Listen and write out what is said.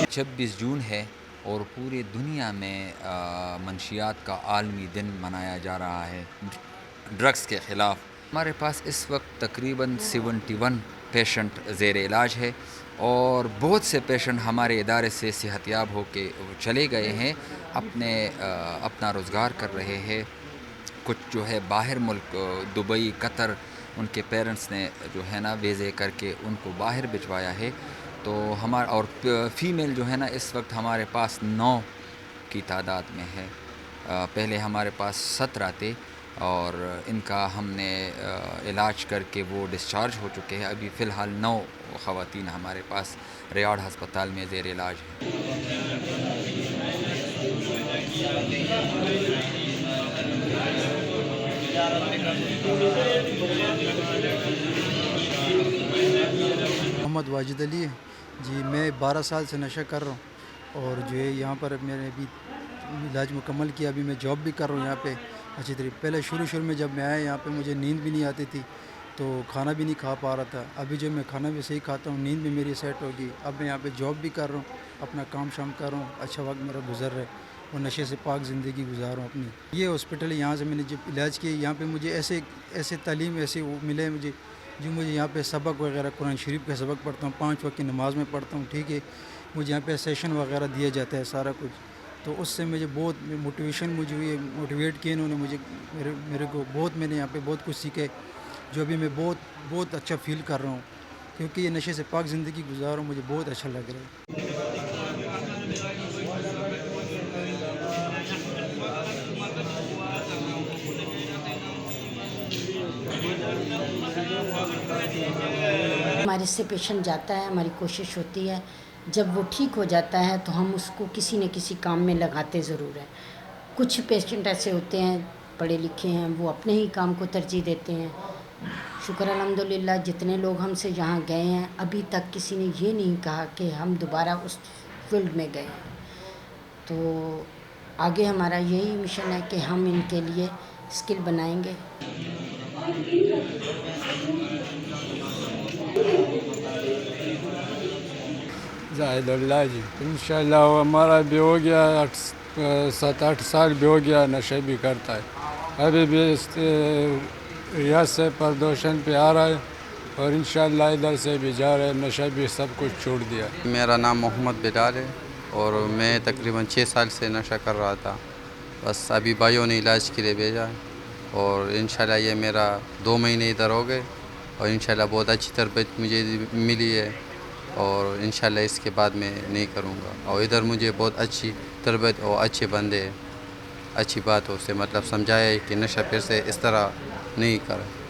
چھبیس جون ہے اور پورے دنیا میں منشیات کا عالمی دن منایا جا رہا ہے ڈرگس کے خلاف۔ ہمارے پاس اس وقت تقریباً 71 پیشنٹ زیر علاج ہے اور بہت سے پیشنٹ ہمارے ادارے سے صحت یاب ہو کے چلے گئے ہیں، اپنا روزگار کر رہے ہیں۔ کچھ جو ہے باہر ملک دبئی، قطر، ان کے پیرنٹس نے جو ہے نا ویزے کر کے ان کو باہر بھجوایا ہے۔ تو ہمارا اور فیمیل جو ہے نا اس وقت ہمارے پاس 9 کی تعداد میں ہے۔ پہلے ہمارے پاس 17 تھے اور ان کا ہم نے علاج کر کے وہ ڈسچارج ہو چکے ہیں۔ ابھی فی الحال 9 خواتین ہمارے پاس ریاڑ ہسپتال میں زیر علاج ہیں۔ محمد واجد علی ہے جی، میں 12 سال سے نشہ کر رہا ہوں اور جو ہے یہاں پر میں نے ابھی علاج مکمل کیا، ابھی میں جاب بھی کر رہا ہوں یہاں پہ اچھی طریقے۔ پہلے شروع میں جب میں آیا یہاں پہ مجھے نیند بھی نہیں آتی تھی تو کھانا بھی نہیں کھا پا رہا تھا۔ ابھی جو میں کھانا بھی صحیح کھاتا ہوں، نیند بھی میری سیٹ ہوگی۔ اب میں یہاں پہ جاب بھی کر رہا ہوں، اپنا کام شام کر رہا ہوں، اچھا وقت میرا گزر رہا ہے اور نشے سے پاک زندگی گزار رہا ہوں اپنی۔ یہ ہاسپٹل یہاں سے میں نے جب علاج کیا، یہاں پہ مجھے ایسے تعلیم ایسے ملے مجھے، جو مجھے یہاں پہ سبق وغیرہ قرآن شریف کا سبق پڑھتا ہوں، 5 وقت کی نماز میں پڑھتا ہوں، ٹھیک ہے۔ مجھے یہاں پہ سیشن وغیرہ دیا جاتا ہے سارا کچھ، تو اس سے مجھے بہت موٹیویشن مجھے ہوئی، موٹیویٹ کیا انہوں نے مجھے، میرے کو بہت، میں نے یہاں پہ بہت کچھ سیکھے، جو ابھی میں بہت اچھا فیل کر رہا ہوں، کیونکہ یہ نشے سے پاک زندگی گزار رہا ہوں، مجھے بہت اچھا لگ رہا ہے۔ ہمارے سے پیشنٹ جاتا ہے، ہماری کوشش ہوتی ہے جب وہ ٹھیک ہو جاتا ہے تو ہم اس کو کسی نہ کسی کام میں لگاتے ضرور ہیں۔ کچھ پیشنٹ ایسے ہوتے ہیں پڑھے لکھے ہیں، وہ اپنے ہی کام کو ترجیح دیتے ہیں۔ شکر الحمدللہ جتنے لوگ ہم سے یہاں گئے ہیں ابھی تک کسی نے یہ نہیں کہا کہ ہم دوبارہ اس فیلڈ میں گئے ہیں۔ تو آگے ہمارا یہی مشن ہے کہ ہم ان کے لیے اسکل بنائیں گے۔ زاہد اللہ جی، انشاءاللہ وہ ہمارا بھی ہو گیا 7-8 سال بھی ہو گیا، نشے بھی کرتا ہے، ابھی بھی ریاض سے پردوشن پہ آ رہا ہے اور انشاءاللہ ادھر سے بھی جا رہے ہیں، نشہ بھی سب کچھ چھوڑ دیا۔ میرا نام محمد بلال ہے اور میں تقریباً 6 سال سے نشہ کر رہا تھا، بس ابھی بھائیوں نے علاج کے لیے بھیجا ہے اور انشاءاللہ یہ میرا 2 مہینے ادھر ہو گئے اور انشاءاللہ بہت اچھی تربیت مجھے ملی ہے اور انشاءاللہ اس کے بعد میں نہیں کروں گا، اور ادھر مجھے بہت اچھی تربیت اور اچھے بندے اچھی باتوں سے مطلب سمجھایا ہے کہ نشہ پھر سے اس طرح نہیں کریں۔